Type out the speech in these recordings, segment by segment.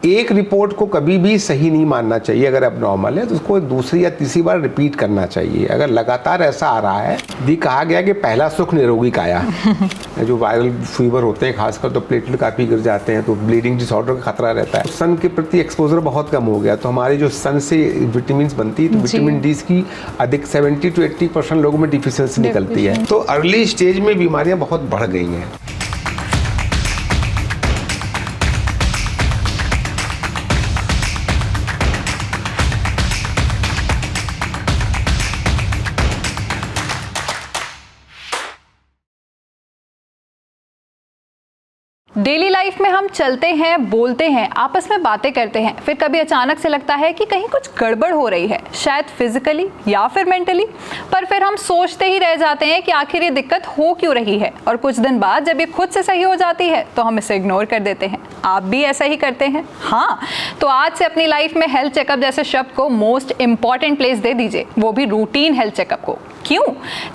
एक रिपोर्ट को कभी भी सही नहीं मानना चाहिए। अगर अब नॉर्मल है तो उसको दूसरी या तीसरी बार रिपीट करना चाहिए। अगर लगातार ऐसा आ रहा है, भी कहा गया कि पहला सुख निरोगी काया। जो वायरल फीवर होते हैं खासकर, तो प्लेटलेट काफ़ी गिर जाते हैं, तो ब्लीडिंग डिसऑर्डर का खतरा रहता है। सन के प्रति एक्सपोजर बहुत कम हो गया, तो हमारे जो सन से विटामिन बनती है, तो विटामिन डी की अधिक 70 to 80% लोगों में डिफिशियंसी निकलती है। तो अर्ली स्टेज में बीमारियां बहुत बढ़ गई हैं। डेली लाइफ में हम चलते हैं, बोलते हैं, आपस में बातें करते हैं, फिर कभी अचानक से लगता है कि कहीं कुछ गड़बड़ हो रही है, शायद फिजिकली या फिर मेंटली। पर फिर हम सोचते ही रह जाते हैं कि आखिर ये दिक्कत हो क्यों रही है, और कुछ दिन बाद जब ये खुद से सही हो जाती है तो हम इसे इग्नोर कर देते हैं। आप भी ऐसा ही करते हैं? हाँ, तो आज से अपनी लाइफ में हेल्थ चेकअप जैसे शब्द को मोस्ट इंपॉर्टेंट प्लेस दे दीजिए, वो भी रूटीन हेल्थ चेकअप को। क्यों?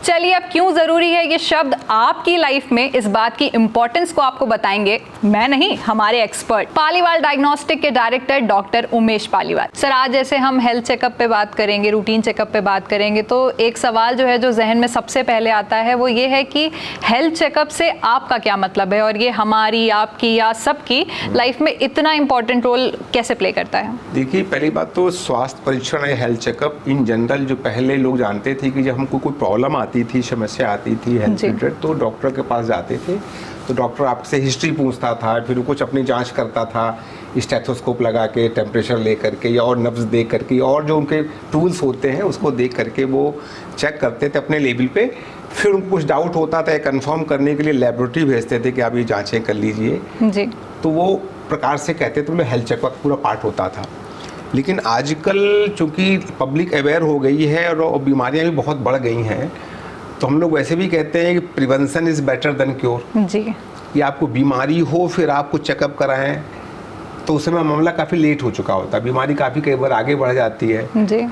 चलिए, अब क्यों जरूरी है ये शब्द आपकी लाइफ में, इस बात की इंपॉर्टेंस को आपको बताएंगे मैं नहीं, हमारे एक्सपर्ट पालीवाल डायग्नोस्टिक के director doctor Umesh Paliwal. Sir, आज जैसे हम हेल्थ चेकअप पे बात करेंगे, रूटीन चेकअप पे बात करेंगे, तो एक सवाल जो है जो जहन में सबसे पहले आता है वो ये है कि हेल्थ चेकअप से आपका क्या मतलब है, और ये हमारी, आपकी या सबकी लाइफ में इतना इंपॉर्टेंट रोल कैसे प्ले करता है? देखिए, पहली बात तो स्वास्थ्य परीक्षण या हेल्थ चेकअप इन जनरल जो पहले लोग जानते थे कि जब हमको कोई प्रॉब्लम आती थी, समस्या आती थी हेल्थ रिलेटेड, तो डॉक्टर के पास जाते थे। तो डॉक्टर आपसे हिस्ट्री पूछता था, फिर वो कुछ अपनी जांच करता था, स्टेथोस्कोप लगा के, टेम्परेचर ले करके या और नब्ज देख करके, और जो उनके टूल्स होते हैं उसको देख करके वो चेक करते थे अपने लेवल पे। फिर उनको कुछ डाउट होता था, कंफर्म करने के लिए लेबोरेटरी भेजते थे कि आप ये जाँचें कर लीजिए जी। तो वो प्रकार से कहते थे, हेल्थ चेकअप पूरा पार्ट होता था। लेकिन आजकल चूँकि पब्लिक अवेयर हो गई है और बीमारियां भी बहुत बढ़ गई हैं, तो हम लोग वैसे भी कहते हैं कि prevention is better than cure. जी। कि आपको बीमारी हो फिर आप कुछ चेकअप कराएं, तो उस समय मामला काफ़ी लेट हो चुका होता है, बीमारी काफ़ी कई बार आगे बढ़ जाती है। जी।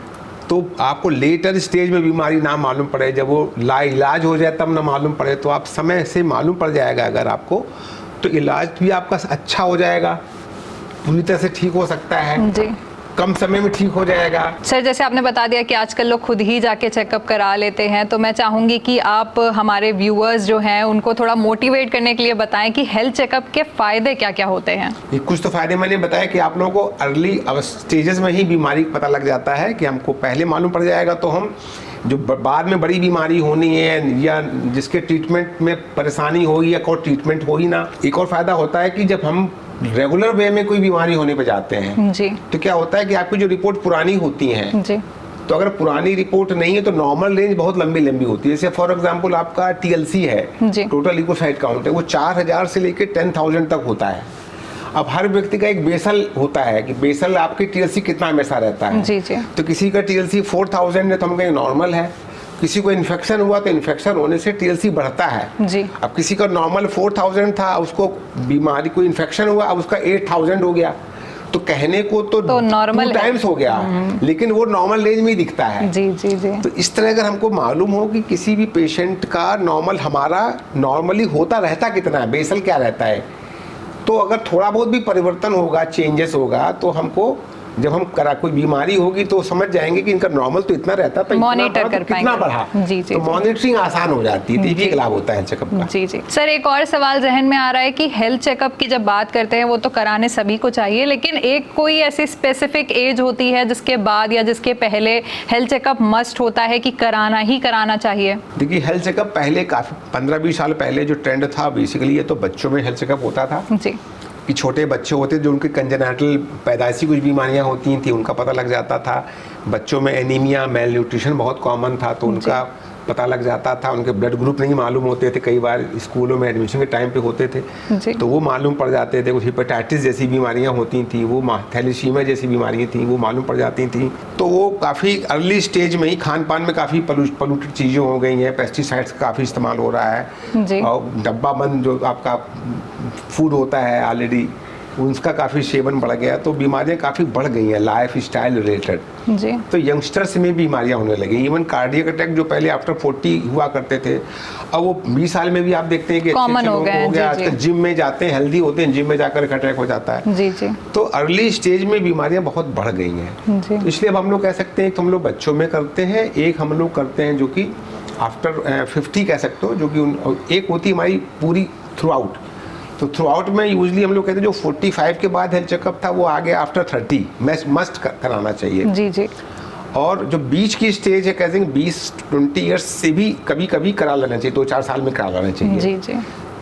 तो आपको लेटर स्टेज में बीमारी ना मालूम पड़े, जब वो लाइलाज हो जाए तब ना मालूम पड़े, तो आप समय से मालूम पड़ जाएगा अगर आपको, तो इलाज भी आपका अच्छा हो जाएगा, पूरी तरह से ठीक हो सकता है, जी। कम समय में ठीक हो जाएगा। सर, जैसे आपने बता दिया कि आजकल लोग खुद ही जाके चेकअप करा लेते हैं, तो मैं चाहूंगी कि आप हमारे व्यूअर्स जो हैं उनको थोड़ा मोटिवेट करने के लिए बताएं कि हेल्थ चेकअप के फायदे क्या क्या होते हैं। कुछ तो फायदे मैंने बताया कि आप लोगों को अर्ली स्टेजेस में ही बीमारी पता लग जाता है, कि हमको पहले मालूम पड़ जाएगा, तो हम जो बाद में बड़ी बीमारी होनी है या जिसके ट्रीटमेंट में परेशानी होगी या कोई ट्रीटमेंट हो ही ना। एक और फायदा होता है कि जब हम रेगुलर वे में कोई बीमारी होने पे जाते हैं जी, तो क्या होता है कि आपकी जो रिपोर्ट पुरानी होती हैं जी, तो अगर पुरानी रिपोर्ट नहीं है तो नॉर्मल रेंज बहुत लंबी लंबी होती है। जैसे फॉर एग्जांपल आपका TLC है, टोटल ल्यूकोसाइट काउंट है, वो 4000 से लेकर 10,000 तक होता है। अब हर व्यक्ति का एक बेसल होता है कि बेसल आपकी TLC कितना हमेशा रहता है। जी, जी। तो किसी का TLC 4000 है तो हम कहेंगे नॉर्मल है, किसी को इन्फेक्शन हुआ तो इन्फेक्शन होने से TLC बढ़ता है जी। अब किसी का नॉर्मल 4000 था, उसको बीमारी को इन्फेक्शन हुआ, अब उसका 8000 हो गया, तो कहने को तो नॉर्मल 2 टाइम्स हो गया, लेकिन वो नॉर्मल रेंज में ही दिखता है। जी, जी, जी। तो इस तरह अगर हमको मालूम हो कि किसी भी पेशेंट का नॉर्मल हमारा नॉर्मली होता रहता कितना है, बेसल क्या रहता है, तो अगर थोड़ा बहुत भी परिवर्तन होगा, चेंजेस होगा, तो हमको जब हम कोई बीमारी होगी तो समझ जाएंगे कि इनका नॉर्मल तो इतना रहता था, मॉनिटर कर पाएंगे, कितना बढ़ा। जी, जी, तो मॉनिटरिंग आसान हो जाती है, ये एक लाभ होता है चेकअप का। जी, जी। सर, एक और सवाल जहन में आ रहा है कि हेल्थ चेकअप की जब बात करते हैं वो तो कराने सभी को चाहिए, लेकिन एक कोई ऐसी स्पेसिफिक एज होती है जिसके बाद या जिसके पहले हेल्थ चेकअप मस्ट होता है कि कराना ही कराना चाहिए? देखिए, हेल्थ चेकअप पहले काफी 15-20 साल पहले जो ट्रेंड था बेसिकली ये तो बच्चों में हेल्थ चेकअप होता था जी, कि छोटे बच्चे होते जो उनके कंजेनाइटल पैदाइशी कुछ बीमारियां होती थी उनका पता लग जाता था। बच्चों में एनीमिया, मेल न्यूट्रिशन बहुत कॉमन था तो उनका पता लग जाता था। उनके ब्लड ग्रुप नहीं मालूम होते थे, कई बार स्कूलों में एडमिशन के टाइम पे होते थे तो वो मालूम पड़ जाते थे। कुछ हेपेटाइटिस जैसी बीमारियां होती थी, वो थैलेसीमिया जैसी बीमारियां थी वो मालूम पड़ जाती थी। तो वो काफ़ी अर्ली स्टेज में ही खान पान में काफ़ी पोल्यूटेड चीज़ें हो गई हैं, पेस्टिसाइड्स का काफ़ी इस्तेमाल हो रहा है और डब्बा बंद जो आपका फूड होता है ऑलरेडी उनका काफ़ी सेवन बढ़ गया, तो बीमारियां काफ़ी बढ़ गई हैं लाइफ स्टाइल रिलेटेड। जी। तो यंगस्टर्स में बीमारियां होने लगी। इवन कार्डियक अटैक जो पहले आफ्टर 40 हुआ करते थे, अब वो 20 साल में भी आप देखते हैं कि कॉमन अच्छे हो लोगों गए को हो गया। जी, आजकल जिम में जाते हैं, हेल्दी होते हैं, जिम में जाकर अटैक हो जाता है। जी जी तो अर्ली स्टेज में बीमारियां बहुत बढ़ गई हैं। जी। तो इसलिए अब हम लोग कह सकते हैं कि हम लोग बच्चों में करते हैं, एक हम लोग करते हैं जो कि आफ्टर 50 कह सकते हो, जो कि एक होती है हमारी पूरी थ्रू आउट। तो थ्रू आउट में यूजली हम लोग कहते हैं जो 45 के बाद हेल्थ चेकअप था वो आगे आफ्टर 30 मस्ट कराना चाहिए। जी जी। और जो बीच की स्टेज है कहते हैं 20-20 ईयर्स से भी कभी कभी करा लेना चाहिए, 2-4 साल में करा लेना चाहिए। जी जी।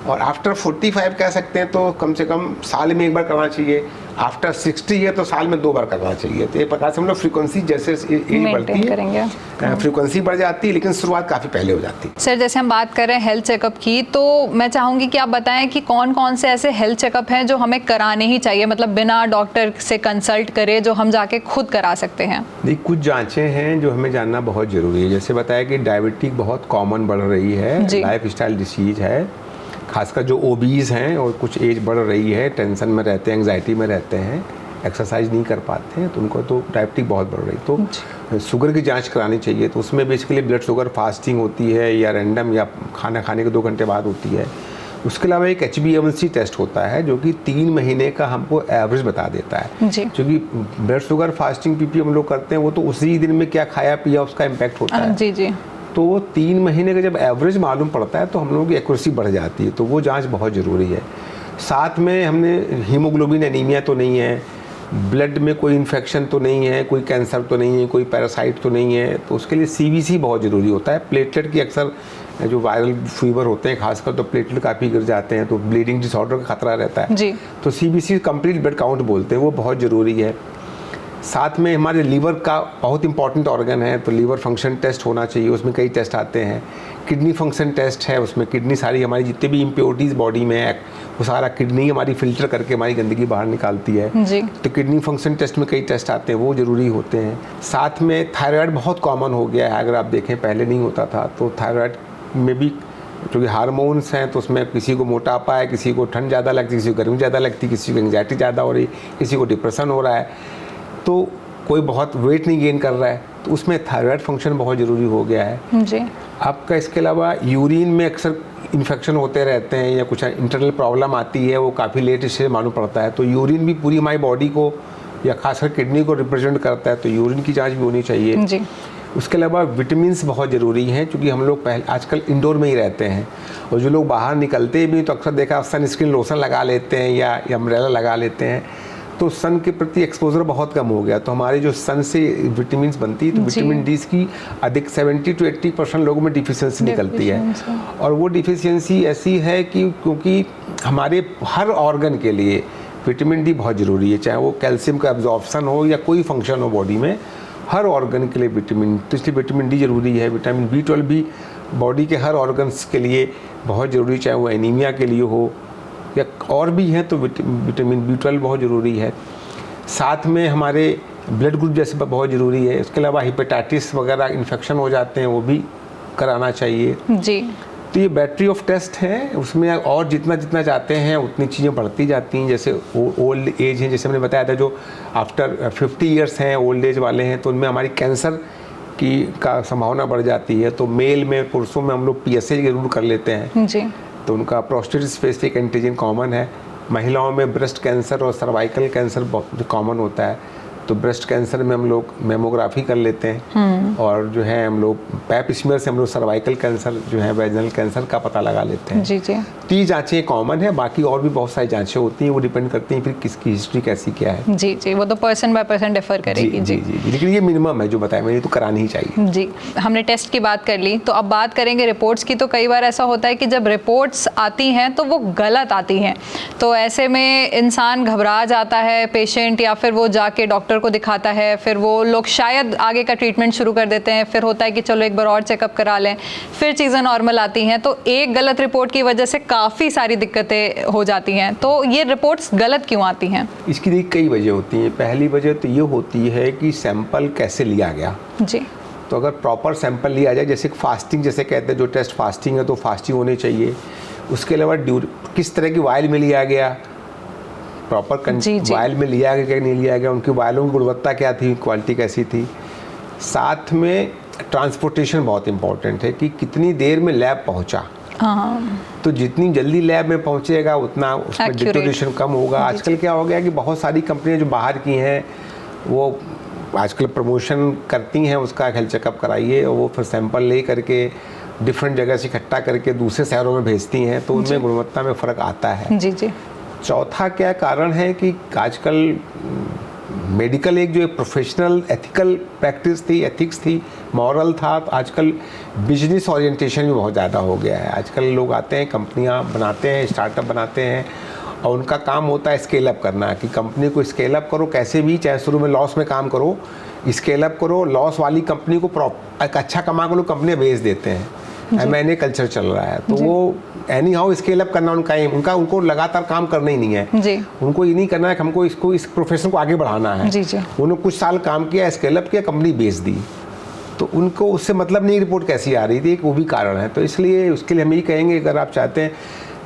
और आफ्टर 45 कह सकते हैं तो कम से कम साल में एक बार करना चाहिए। आफ्टर 60 है तो साल में 2 बार करना चाहिए। तो ये प्रकार से हम लोग फ्रीक्वेंसी जैसे एज बढ़ती है, फ्रीक्वेंसी बढ़ जाती है, लेकिन शुरुआत काफ़ी पहले हो जाती है। सर जैसे हम बात कर रहे हैं हेल्थ चेकअप की, तो मैं चाहूँगी कि आप बताएं कि कौन कौन से ऐसे हेल्थ चेकअप हैं जो हमें कराने ही चाहिए, मतलब बिना डॉक्टर से कंसल्ट करे, जो हम जाके खुद करा सकते हैं। देखिए कुछ जांचें हैं जो हमें जानना बहुत ज़रूरी है। जैसे बताया कि डायबिटिक बहुत कॉमन बढ़ रही है, लाइफ स्टाइल डिसीज है, खासकर जो ओबीज हैं और कुछ एज बढ़ रही है, टेंशन में रहते हैं, एंग्जाइटी में रहते हैं, एक्सरसाइज नहीं कर पाते हैं, तो उनको तो डायबिटिक बहुत बढ़ रही। तो शुगर की जांच करानी चाहिए। तो उसमें बेसिकली ब्लड शुगर फास्टिंग होती है या रैंडम या खाना खाने के 2 घंटे बाद होती है। उसके अलावा एक HbA1c टेस्ट होता है जो कि 3 महीने का हमको एवरेज बता देता है। क्योंकि ब्लड शुगर फास्टिंग पीपी हम लोग करते हैं वो तो उसी दिन में क्या खाया पिया उसका इम्पैक्ट होता है। जी जी। तो वो 3 महीने का जब एवरेज मालूम पड़ता है तो हम लोगों की एक्यूरेसी बढ़ जाती है। तो वो जांच बहुत ज़रूरी है। साथ में हमने हीमोग्लोबिन एनीमिया तो नहीं है, ब्लड में कोई इन्फेक्शन तो नहीं है, कोई कैंसर तो नहीं है, कोई पैरासाइट तो नहीं है, तो उसके लिए CBC बहुत ज़रूरी होता है। प्लेटलेट की अक्सर जो वायरल फीवर होते हैं खासकर तो प्लेटलेट काफ़ी गिर जाते हैं, तो ब्लीडिंग डिसऑर्डर का खतरा रहता है जी। तो CBC कंप्लीट ब्लड काउंट बोलते हैं, वो बहुत ज़रूरी है। साथ में हमारे लीवर का बहुत इंपॉर्टेंट ऑर्गन है, तो लीवर फंक्शन टेस्ट होना चाहिए, उसमें कई टेस्ट आते हैं। किडनी फंक्शन टेस्ट है, उसमें किडनी सारी हमारी जितने भी इम्प्योरिटीज़ बॉडी में है वो सारा किडनी हमारी फिल्टर करके हमारी गंदगी बाहर निकालती है जी। तो किडनी फंक्शन टेस्ट में कई टेस्ट आते हैं, वो ज़रूरी होते हैं। साथ में थायराइड बहुत कॉमन हो गया है, अगर आप देखें पहले नहीं होता था। तो थायराइड में भी क्योंकि हार्मोन्स हैं तो उसमें किसी को मोटापा है, किसी को ठंड ज़्यादा लगती है, किसी को गर्मी ज़्यादा लगती है, किसी को एंग्जाइटी ज़्यादा हो रही, किसी को डिप्रेशन हो रहा है, तो कोई बहुत वेट नहीं गेन कर रहा है, तो उसमें थायराइड फंक्शन बहुत ज़रूरी हो गया है जी। आपका। इसके अलावा यूरिन में अक्सर इन्फेक्शन होते रहते हैं या कुछ इंटरनल प्रॉब्लम आती है, वो काफ़ी लेट इससे मालूम पड़ता है। तो यूरिन भी पूरी हमारी बॉडी को या खासकर किडनी को रिप्रेजेंट करता है, तो यूरिन की जांच भी होनी चाहिए जी। उसके अलावा विटामिन्स बहुत ज़रूरी हैं, क्योंकि हम लोग पहले आजकल इंडोर में ही रहते हैं और जो लोग बाहर निकलते भी तो अक्सर देखा सनस्क्रीन लोशन लगा लेते हैं या अम्ब्रेला लगा लेते हैं, तो सन के प्रति एक्सपोजर बहुत कम हो गया। तो हमारे जो सन से विटामिन्स बनती है तो विटामिन डी की अधिक 70 to 80% लोगों में डिफिशियंसी निकलती है। और वो डिफिशियंसी ऐसी है कि क्योंकि हमारे हर ऑर्गन के लिए विटामिन डी बहुत ज़रूरी है, चाहे वो कैल्शियम का एब्जॉर्प्शन हो या कोई फंक्शन हो बॉडी में, हर ऑर्गन के लिए विटामिन, तो इसलिए विटामिन डी ज़रूरी है। विटामिन B12 भी बॉडी के हर ऑर्गन्स के लिए बहुत ज़रूरी, चाहे वो एनीमिया के लिए हो या और भी हैं, तो विटामिन B12 बहुत ज़रूरी है। साथ में हमारे ब्लड ग्रुप जैसे बहुत ज़रूरी है। इसके अलावा हेपेटाइटिस वगैरह इन्फेक्शन हो जाते हैं, वो भी कराना चाहिए जी। तो ये बैटरी ऑफ टेस्ट है, उसमें और जितना जितना चाहते हैं उतनी चीज़ें बढ़ती जाती हैं। जैसे ओल्ड एज है, जैसे मैंने बताया था, जो आफ्टर 50 ईयर्स हैं ओल्ड एज वाले हैं, तो उनमें हमारी कैंसर का संभावना बढ़ जाती है। तो मेल में पुरुषों में हम लोग PSA जरूर कर लेते हैं जी। तो उनका प्रोस्टेट स्पेसिफिक एंटीजन कॉमन है। महिलाओं में ब्रेस्ट कैंसर और सर्वाइकल कैंसर बहुत कॉमन होता है, तो ब्रेस्ट कैंसर में हम लोग मेमोग्राफी कर लेते हैं और जो है हम लोग पैप स्मीयर से हम लोग सर्वाइकल कैंसर जो है वेजिनल कैंसर का पता लगा लेते हैं। जी जी। तो ये जाँचें कॉमन है, बाकी और भी बहुत सारी जाँचें होती हैं, वो डिपेंड करती हैं फिर किसकी हिस्ट्री कैसी क्या है। जी जी, वो तो पर्सन बाय पर्सन डिफर करेगी। जी जी जी, लेकिन ये मिनिमम है जो बताया मैंने, तो करानी ही चाहिए। जी, हमने टेस्ट की बात कर ली, तो अब बात करेंगे रिपोर्ट्स की। तो कई बार ऐसा होता है कि जब रिपोर्ट्स आती हैं तो वो गलत आती हैं, तो ऐसे में इंसान घबरा जाता है, पेशेंट, या फिर वो जाके डॉक्टर को दिखाता है, फिर वो लोग शायद आगे का ट्रीटमेंट शुरू कर देते हैं, फिर होता है कि चलो एक बार और चेकअप करा लें, फिर चीज़ें नॉर्मल आती हैं। तो एक गलत रिपोर्ट की वजह से काफ़ी सारी दिक्कतें हो जाती हैं। तो ये रिपोर्ट्स गलत क्यों आती हैं? इसकी देखिए कई वजह होती हैं। पहली वजह तो ये होती है कि सैंपल कैसे लिया गया। जी। तो अगर प्रॉपर सैंपल लिया जाए, जैसे फास्टिंग जैसे कहते हैं, जो टेस्ट फास्टिंग है तो फास्टिंग होनी चाहिए। उसके अलावा किस तरह की वायल में लिया गया, प्रॉपर जी। वायल में लिया गया क्या नहीं लिया गया, उनकी वायलों की गुणवत्ता क्या थी, क्वालिटी कैसी थी। साथ में ट्रांसपोर्टेशन बहुत इंपॉर्टेंट है कि कितनी देर में लैब पहुंचा। तो जितनी जल्दी लैब में पहुंचेगा उतना उसमें डिटोरेशन कम होगा। आजकल क्या हो गया कि बहुत सारी कंपनियां जो बाहर की हैं वो आजकल प्रमोशन करती हैं उसका, हेल्थ चेकअप कराइए, और वो फिर सैंपल ले करके डिफरेंट जगह से इकट्ठा करके दूसरे शहरों में भेजती हैं, तो उनमें गुणवत्ता में फ़र्क आता है। जी जी। चौथा क्या कारण है कि आजकल मेडिकल एक जो एक प्रोफेशनल एथिकल प्रैक्टिस थी, एथिक्स थी, मॉरल था, तो आजकल बिजनेस ओरिएंटेशन भी बहुत ज़्यादा हो गया है। आजकल लोग आते हैं, कंपनियां बनाते हैं, स्टार्टअप बनाते हैं, और उनका काम होता है स्केल अप करना, कि कंपनी को स्केल अप करो कैसे भी, चाहे शुरू में लॉस में काम करो, स्केल अप करो। लॉस वाली कंपनी को एक अच्छा कमा कर लोग कंपनियाँ बेच देते हैं। M&A कल्चर चल रहा है, तो वो एनी हाउ स्केल अप करना उनका एम, उनको लगातार काम करना ही नहीं है जी। उनको ये नहीं करना है कि हमको इस प्रोफेशन को आगे बढ़ाना है। जी जी। उन्होंने कुछ साल काम किया, स्केल अप किया, कंपनी बेच दी, तो उनको उससे मतलब नहीं रिपोर्ट कैसी आ रही थी, वो भी कारण है। तो इसलिए उसके लिए हम यही कहेंगे, अगर आप चाहते हैं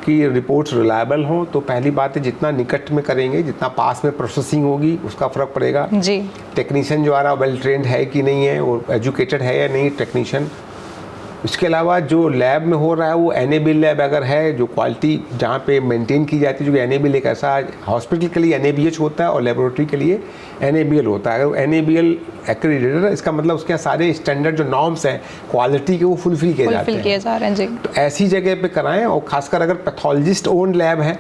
कि रिपोर्ट्स रिलायबल हों तो पहली बात है जितना निकट में करेंगे, जितना पास में प्रोसेसिंग होगी उसका फ़र्क पड़ेगा। जी। टेक्नीशियन जो आ रहा है वेल ट्रेंड है कि नहीं है, और एजुकेटेड है या नहीं टेक्नीशियन। इसके अलावा जो लैब में हो रहा है वो एनेबल लैब अगर है, जो क्वालिटी जहाँ पे मेंटेन की जाती है, जो एनेबल एक ऐसा हॉस्पिटल के लिए NABH होता है और लेबोरेटरी के लिए NABL होता है। अगर NABL एक्रेडिटेड है, इसका मतलब उसके सारे स्टैंडर्ड जो नॉर्म्स हैं क्वालिटी के वो फुलफिल किए जा रहे हैं जी। तो ऐसी जगह पे कराएं, और खासकर अगर पैथोलॉजिस्ट ओन लैब है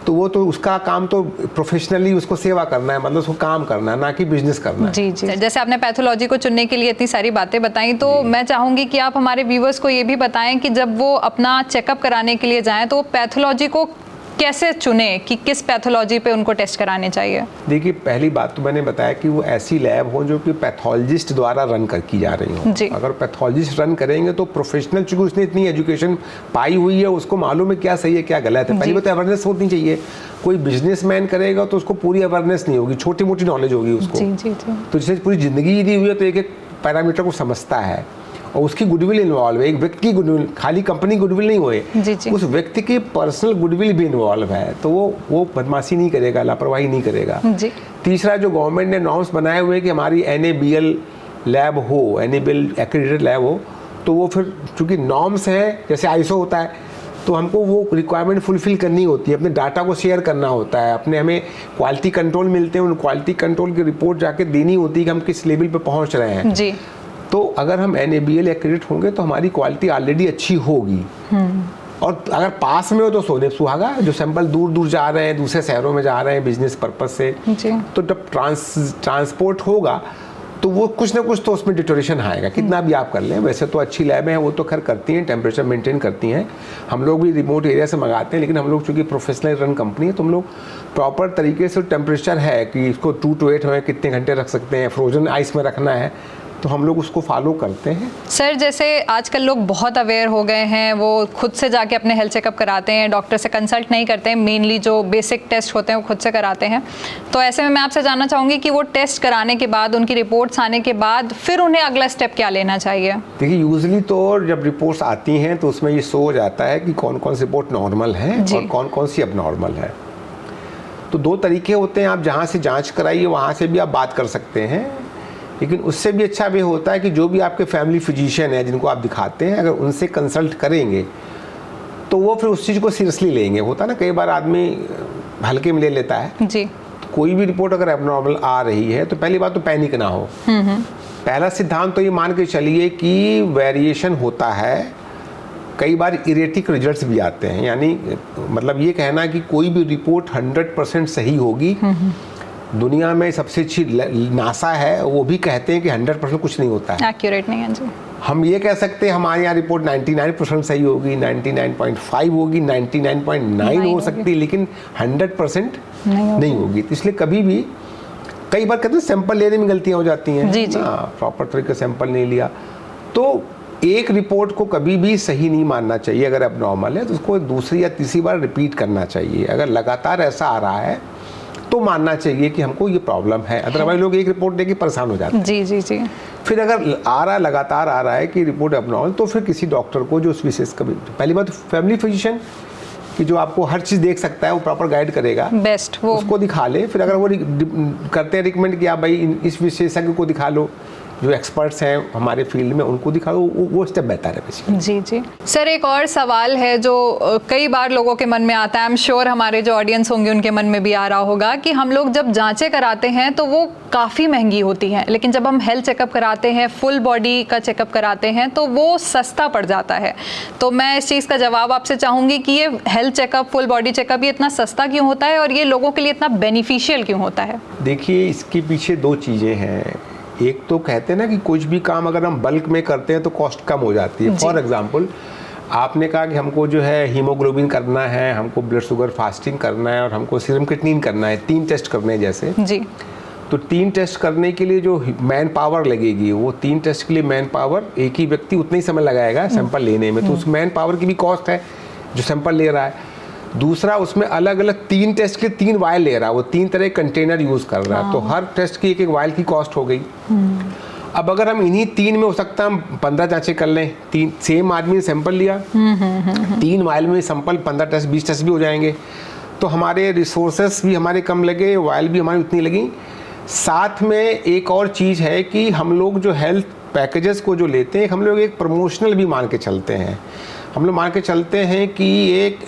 तो वो तो उसका काम तो प्रोफेशनली उसको सेवा करना है, मतलब उसको काम करना है, ना कि बिजनेस करना है। जी जी। जैसे आपने पैथोलॉजी को चुनने के लिए इतनी सारी बातें बताई, तो मैं चाहूंगी कि आप हमारे व्यूवर्स को ये भी बताएं कि जब वो अपना चेकअप कराने के लिए जाएं तो वो पैथोलॉजी को कैसे चुने, कि किस पैथोलॉजी पे उनको टेस्ट कराने चाहिए। देखिए, पहली बात तो मैंने बताया कि वो ऐसी लैब हो जो कि पैथोलॉजिस्ट द्वारा रन की जा रही हो। अगर पैथोलॉजिस्ट रन करेंगे तो प्रोफेशनल, चूंकि उसने इतनी एजुकेशन पाई हुई है, उसको मालूम है क्या सही है क्या गलत है। पहली बात अवेयरनेस होनी चाहिए। कोई बिजनेसमैन करेगा तो उसको पूरी अवेयरनेस नहीं होगी, छोटी मोटी नॉलेज होगी उसको। जी जी जी। तो जैसे पूरी जिंदगी दी हुई है तो एक एक पैरामीटर को समझता है, और उसकी गुडविल इन्वॉल्व है। एक व्यक्ति की गुडविल, खाली कंपनी गुडविल नहीं हुए, उस व्यक्ति की पर्सनल गुडविल भी इन्वॉल्व है, तो वो बदमाशी नहीं करेगा, लापरवाही नहीं करेगा। तीसरा, जो गवर्नमेंट ने नॉर्म्स बनाए हुए कि हमारी NABL लैब हो, NABL एक्रेडिटेड लैब हो, तो वो फिर चूंकि नॉर्म्स है, जैसे ISO होता है, तो हमको वो रिक्वायरमेंट फुलफिल करनी होती है, अपने डाटा को शेयर करना होता है, अपने हमें क्वालिटी कंट्रोल मिलते हैं, उन क्वालिटी कंट्रोल की रिपोर्ट जाके देनी होती है कि हम किस लेवल पे पहुंच रहे हैं जी। तो अगर हम NABL एक्रेडिट होंगे तो हमारी क्वालिटी ऑलरेडी अच्छी होगी। और अगर पास में हो तो सोने सुहागा। जो सैंपल दूर दूर जा रहे हैं, दूसरे शहरों में जा रहे हैं बिजनेस पर्पज से, तो जब ट्रांसपोर्ट होगा तो वो कुछ ना कुछ तो उसमें डिटोरेशन आएगा, कितना भी आप कर लें। वैसे तो अच्छी लैब हैं, वो तो खैर करती हैं, टेम्परेचर मेंटेन करती हैं। हम लोग भी रिमोट एरिया से मंगाते हैं, लेकिन हम लोग चूँकि प्रोफेशनल रन कंपनी है तो हम लोग प्रॉपर तरीके से टेम्परेचर है कि इसको 2 to 8 में कितने घंटे रख सकते हैं, फ्रोजन आइस में रखना है, तो हम लोग उसको फॉलो करते हैं। सर, जैसे आजकल लोग बहुत अवेयर हो गए हैं, वो खुद से जाके अपने हेल्थ चेकअप कराते हैं, डॉक्टर से कंसल्ट नहीं करते हैं, मेनली जो बेसिक टेस्ट होते हैं वो खुद से कराते हैं। तो ऐसे में मैं आपसे जानना चाहूँगी कि वो टेस्ट कराने के बाद, उनकी रिपोर्ट्स आने के बाद फिर उन्हें अगला स्टेप क्या लेना चाहिए? देखिए, यूजली तो जब रिपोर्ट्स आती हैं तो उसमें ये शो हो जाता है कि कौन कौन सी रिपोर्ट नॉर्मल है और कौन कौन सी अब नॉर्मल है। तो 2 तरीके होते हैं, आप जहाँ से जाँच कराइए वहाँ से भी आप बात कर सकते हैं, लेकिन उससे भी अच्छा वे होता है कि जो भी आपके फैमिली फिजिशियन है जिनको आप दिखाते हैं, अगर उनसे कंसल्ट करेंगे तो वो फिर उस चीज़ को सीरियसली लेंगे। होता ना, कई बार आदमी हल्के में ले लेता है जी। तो कोई भी रिपोर्ट अगर एबनॉर्मल आ रही है तो पहली बात तो पैनिक ना हो। पहला सिद्धांत तो ये मान के चलिए कि वेरिएशन होता है, कई बार इरेटिक रिजल्ट्स भी आते हैं, यानी मतलब ये कहना कि कोई भी रिपोर्ट 100% सही होगी। दुनिया में सबसे अच्छी नासा है, वो भी कहते हैं कि 100% कुछ नहीं होता है, एक्यूरेट नहीं है जी। हम ये कह सकते हैं हमारे यहाँ रिपोर्ट 99% सही होगी, 99.5 होगी, 99.9 हो सकती है, लेकिन 100% नहीं होगी। तो इसलिए कभी भी, कई बार कहते हैं सैंपल लेने में गलतियाँ हो जाती हैं जी। प्रॉपर तरीके से सैंपल नहीं लिया, तो एक रिपोर्ट को कभी भी सही नहीं मानना चाहिए। अगर एबनॉर्मल है तो उसको दूसरी या तीसरी बार रिपीट करना चाहिए। अगर लगातार ऐसा आ रहा है तो मानना चाहिए कि हमको ये प्रॉब्लम है, अदरवाइज लोग एक रिपोर्ट देके परेशान हो जाते हैं जी जी जी। फिर अगर आ रहा है, लगातार आ रहा है कि रिपोर्ट एबनॉर्मल, तो फिर किसी डॉक्टर को जो उस विशेष, कभी पहली बात फैमिली फिजिशियन कि जो आपको हर चीज़ देख सकता है, वो प्रॉपर गाइड करेगा, बेस्ट वो उसको दिखा ले। फिर अगर वो करते हैं रिकमेंड कि आप भाई इस विशेषज्ञ को दिखा लो, जो एक्सपर्ट्स हैं हमारे फील्ड में, उनको दिखा दो, वो स्टेप बेहतर है बेसिकली। जी जी सर, एक और सवाल है जो कई बार लोगों के मन में आता है, आई एम श्योर हमारे जो ऑडियंस होंगे उनके मन में भी आ रहा होगा, कि हम लोग जब जांचें कराते हैं तो वो काफ़ी महंगी होती हैं, लेकिन जब हम हेल्थ चेकअप कराते हैं, फुल बॉडी का चेकअप कराते हैं, तो वो सस्ता पड़ जाता है। तो मैं इस चीज़ का जवाब आपसे चाहूँगी कि ये health checkup, full body checkup, ये इतना सस्ता क्यों होता है और ये लोगों के लिए इतना बेनिफिशियल क्यों होता है? देखिए, इसके पीछे दो चीज़ें हैं। एक तो कहते हैं ना कि कुछ भी काम अगर हम बल्क में करते हैं तो कॉस्ट कम हो जाती है। फॉर एग्जांपल, आपने कहा कि हमको जो है हीमोग्लोबिन करना है, हमको ब्लड शुगर फास्टिंग करना है और हमको सीरम क्रिएटिनिन करना है, 3 टेस्ट करने हैं जैसे जी। तो 3 टेस्ट करने के लिए जो मैन पावर लगेगी, वो 3 टेस्ट के लिए मैन पावर एक ही व्यक्ति उतना ही समय लगाएगा सैंपल लेने में, तो उस मैन पावर की भी कॉस्ट है जो सैंपल ले रहा है। दूसरा, उसमें अलग अलग 3 टेस्ट के 3 वायल ले रहा है, वो 3 तरह के कंटेनर यूज़ कर रहा है, तो हर टेस्ट की एक वायल की कॉस्ट हो गई। अब अगर हम इन्हीं 3 में हो सकता है हम 15 जांचें कर लें, 3 सेम आदमी ने सैंपल लिया, 3 वायल में सैंपल 15 टेस्ट 20 टेस्ट भी हो जाएंगे, तो हमारे रिसोर्सेस भी हमारे कम लगे, वायल भी हमारी उतनी लगी। साथ में एक और चीज़ है कि हम लोग जो हेल्थ पैकेजेस को जो लेते हैं, हम लोग एक प्रमोशनल भी मान के चलते हैं। हम लोग मान के चलते हैं कि एक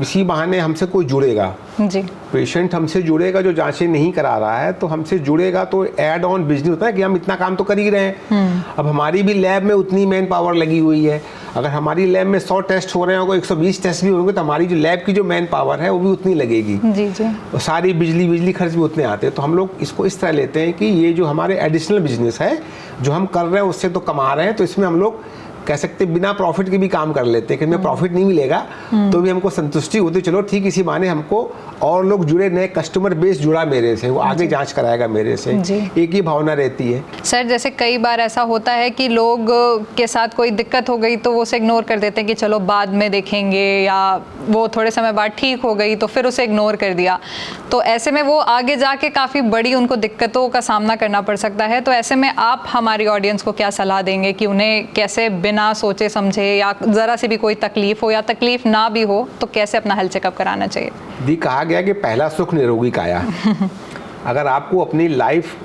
इसी बहाने हमसे कोई जुड़ेगा जी, पेशेंट हमसे जुड़ेगा जो जांचें नहीं करा रहा है, तो हमसे जुड़ेगा, तो ऐड ऑन बिजनेस होता है कि हम इतना काम तो कर ही रहे हैं। अब हमारी भी लैब में उतनी मैन पावर लगी हुई है, अगर हमारी लैब में 100 टेस्ट हो रहे हैं, 120 टेस्ट भी होंगे, तो हमारी जो लैब की जो मैन पावर है वो भी उतनी लगेगी। जी जी। और सारी बिजली खर्च भी उतने आते हैं। तो हम लोग इसको इस तरह लेते हैं कि ये जो हमारे एडिशनल बिजनेस है जो हम कर रहे हैं उससे तो कमा रहे हैं, तो इसमें हम लोग कह सकते हैं बिना प्रॉफिट के भी काम कर लेते हैं कि हमें प्रॉफिट नहीं मिलेगा तो भी हमको संतुष्टि होती, चलो ठीक, इसी बहाने हमको और लोग जुड़े, नए कस्टमर बेस जुड़ा मेरे से, वो आगे जांच कराएगा मेरे से, एक ही भावना रहती है। सर, जैसे कई बार ऐसा होता है कि लोग के साथ कोई दिक्कत हो गई तो वो उसे इग्नोर कर देते हैं कि चलो बाद में देखेंगे, या वो थोड़े समय बाद ठीक हो गई तो फिर उसे इग्नोर कर दिया, तो ऐसे में वो आगे जाके काफ़ी बड़ी उनको दिक्कतों का सामना करना पड़ सकता है। तो ऐसे में आप हमारी ऑडियंस को क्या सलाह देंगे कि उन्हें कैसे बिना सोचे समझे, या ज़रा सी भी कोई तकलीफ हो या तकलीफ ना भी हो, तो कैसे अपना हेल्थ चेकअप कराना चाहिए? दी, कहा गया कि पहला सुख निरोगी काया। अगर आपको अपनी लाइफ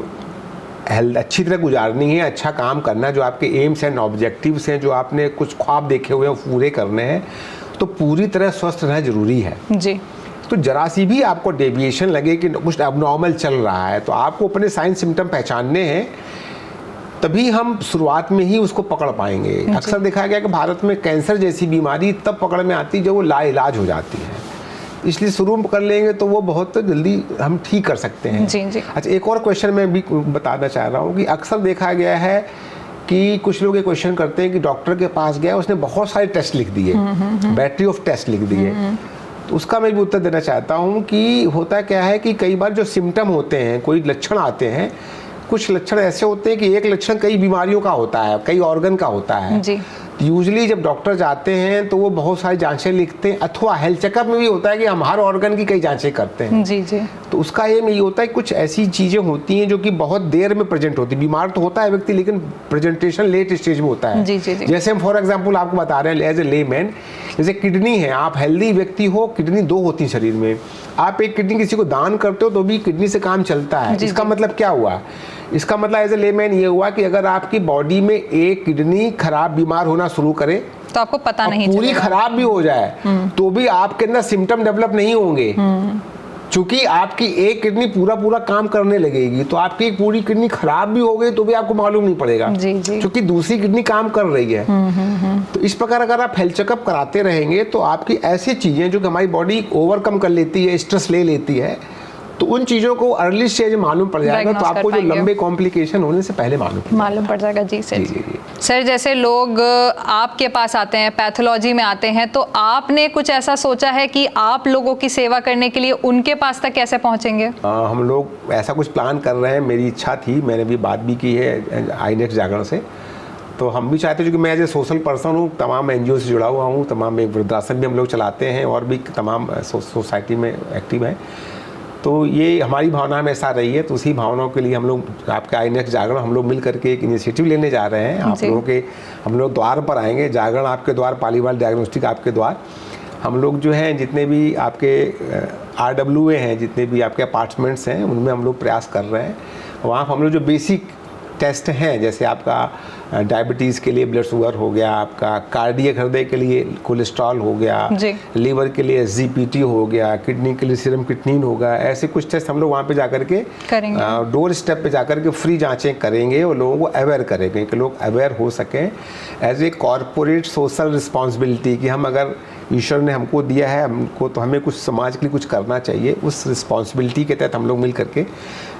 हेल्थ अच्छी तरह गुजारनी है, अच्छा काम करना है, जो आपके एम्स एंड ऑब्जेक्टिव्स हैं, जो आपने कुछ ख्वाब देखे हुए हैं वो पूरे करने हैं, तो पूरी तरह स्वस्थ रहना जरूरी है जी। तो जरा सी भी आपको डेविएशन लगे कि कुछ एबनॉर्मल चल रहा है, तो आपको अपने साइन सिम्टम पहचानने हैं, तभी हम शुरुआत में ही उसको पकड़ पाएंगे। अक्सर देखा गया कि भारत में कैंसर जैसी बीमारी तब पकड़ में आती है जब वो लाइलाज हो जाती है, इसलिए शुरू में कर लेंगे तो वो बहुत जल्दी हम ठीक कर सकते हैं। जी जी। अच्छा, एक और क्वेश्चन मैं भी बताना चाह रहा हूँ कि अक्सर देखा गया है कि कुछ लोग ये क्वेश्चन करते हैं कि डॉक्टर के पास गया, उसने बहुत सारे टेस्ट लिख दिए, बैटरी ऑफ टेस्ट लिख दिए, तो उसका मैं भी उत्तर देना चाहता हूँ कि होता क्या है कि कई बार जो सिम्टम होते हैं, कोई लक्षण आते हैं, कुछ लक्षण ऐसे होते हैं कि एक लक्षण कई बीमारियों का होता है, कई ऑर्गन का होता है जी। यूजुअली जब डॉक्टर जाते हैं तो वो बहुत सारी जांचें लिखते हैं, अथवा हेल्थ चेकअप में भी होता है कि हम हर ऑर्गन की कई जांचें करते हैं। जी जी। तो उसका एम ये होता है कुछ ऐसी चीज़ें होती हैं जो कि बहुत देर में प्रेजेंट होती है, बीमार तो होता है व्यक्ति लेकिन प्रेजेंटेशन लेट स्टेज में होता है। जी जी जी। जैसे हम फॉर एग्जांपल आपको बता रहे हैं एज ए लेमैन, जैसे किडनी है, आप हेल्दी व्यक्ति हो, किडनी 2 होती है शरीर में, आप एक किडनी किसी को दान करते हो तो भी किडनी से काम चलता है। इसका मतलब क्या हुआ? इसका मतलब एज ए लेमैन ये हुआ कि अगर आपकी बॉडी में एक किडनी खराब बीमार होना शुरू करे तो आपको पता नहीं पूरी खराब भी हो जाए तो भी आपके अंदर सिम्टम डेवलप नहीं होंगे, क्योंकि आपकी एक किडनी पूरा काम करने लगेगी, तो आपकी एक पूरी किडनी खराब भी हो गई तो भी आपको मालूम नहीं पड़ेगा, क्योंकि दूसरी किडनी काम कर रही है। तो इस प्रकार अगर आप हेल्थ चेकअप कराते रहेंगे तो आपकी ऐसी चीजें जो कि हमारी बॉडी ओवरकम कर लेती है, स्ट्रेस ले लेती है, तो उन चीज़ों को अर्ली स्टेज मालूम पड़ जाएगा, तो आपको जो लंबे कॉम्प्लिकेशन होने से पहले मालूम पड़ जाएगा। जी सर। सर, जैसे लोग आपके पास आते हैं, पैथोलॉजी में आते हैं, तो आपने कुछ ऐसा सोचा है कि आप लोगों की सेवा करने के लिए उनके पास तक कैसे पहुंचेंगे? हम लोग ऐसा कुछ प्लान कर रहे हैं, मेरी इच्छा थी, मैंने भी बात भी की है आईनेक्स जागरण से, तो हम भी चाहते हैं, क्योंकि मैं एज ए सोशल पर्सन हूँ, तमाम NGO से जुड़ा हुआ हूँ, तमाम वृद्धाश्रम भी हम लोग चलाते हैं और भी तमाम सोसाइटी में एक्टिव हैं, तो ये हमारी भावना में ऐसा रही है, तो उसी भावनाओं के लिए हम लोग आपके आईनेक्स जागरण हम लोग मिल करके एक इनिशिएटिव लेने जा रहे हैं। आप लोगों के हम लोग द्वार पर आएंगे, जागरण आपके द्वार, पालीवाल डायग्नोस्टिक आपके द्वार, हम लोग जो हैं जितने भी आपके RWA हैं, जितने भी आपके अपार्टमेंट्स हैं, उनमें हम लोग प्रयास कर रहे हैं। वहाँ हम लोग जो बेसिक टेस्ट हैं, जैसे आपका डायबिटीज़ के लिए ब्लड शुगर हो गया, आपका कार्डियक हृदय के लिए कोलेस्ट्रॉल हो गया, लीवर के लिए SGPT हो गया, किडनी के लिए सीरम क्रिएटिनिन होगा, ऐसे कुछ टेस्ट हम लोग वहाँ पे जाकर के डोर स्टेप पे जाकर के फ्री जांचें करेंगे और लोगों को अवेयर करेंगे कि लोग अवेयर हो सकें as a corporate social responsibility, कि हम अगर ईश्वर ने हमको दिया है हमको, तो हमें कुछ समाज के लिए कुछ करना चाहिए। उस रिस्पॉन्सिबिलिटी के तहत हम लोग मिल करके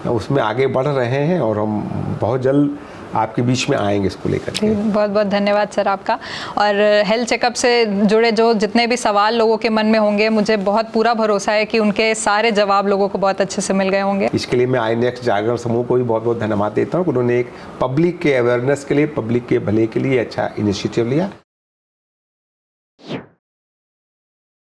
उसमें आगे बढ़ रहे हैं और हम बहुत जल्द आपके बीच में आएंगे इसको लेकर के। बहुत बहुत धन्यवाद सर आपका। और हेल्थ चेकअप से जुड़े जो जितने भी सवाल लोगों के मन में होंगे, मुझे बहुत पूरा भरोसा है कि उनके सारे जवाब लोगों को बहुत अच्छे से मिल गए होंगे। इसके लिए मैं INEX जागरण समूह को भी बहुत बहुत धन्यवाद देता हूँ। उन्होंने एक पब्लिक के अवेयरनेस के लिए, पब्लिक के भले के लिए अच्छा इनिशिएटिव लिया।